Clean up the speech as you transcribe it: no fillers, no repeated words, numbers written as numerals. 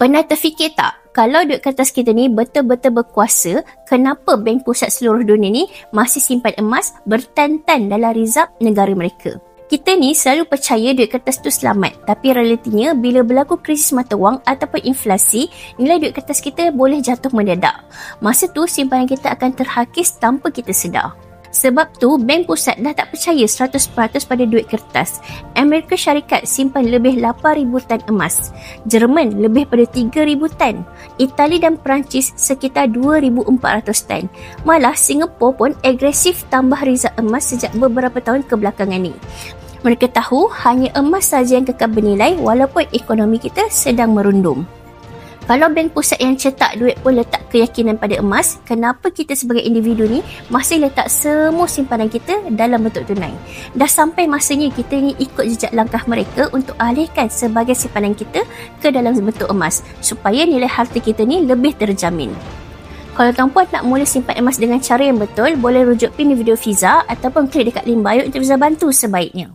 Pernah terfikir tak, kalau duit kertas kita ni betul-betul berkuasa, kenapa bank pusat seluruh dunia ni masih simpan emas bertan-tan dalam rizab negara mereka? Kita ni selalu percaya duit kertas tu selamat, tapi realitinya bila berlaku krisis mata wang ataupun inflasi, nilai duit kertas kita boleh jatuh mendadak. Masa tu simpanan kita akan terhakis tanpa kita sedar. Sebab tu, bank pusat dah tak percaya 100% pada duit kertas. Amerika Syarikat simpan lebih 8,000 tan emas. Jerman lebih pada 3,000 tan. Itali dan Perancis sekitar 2,400 tan. Malah Singapura pun agresif tambah rizab emas sejak beberapa tahun kebelakangan ni. Mereka tahu hanya emas saja yang kekal bernilai walaupun ekonomi kita sedang merundum. Kalau bank pusat yang cetak duit pun letak keyakinan pada emas, kenapa kita sebagai individu ni masih letak semua simpanan kita dalam bentuk tunai? Dah sampai masanya kita ni ikut jejak langkah mereka untuk alihkan sebagai simpanan kita ke dalam bentuk emas supaya nilai harta kita ni lebih terjamin. Kalau tuan-puan nak mula simpan emas dengan cara yang betul, boleh rujuk pin di video Fiza ataupun klik dekat link bio untuk Fiza bantu sebaiknya.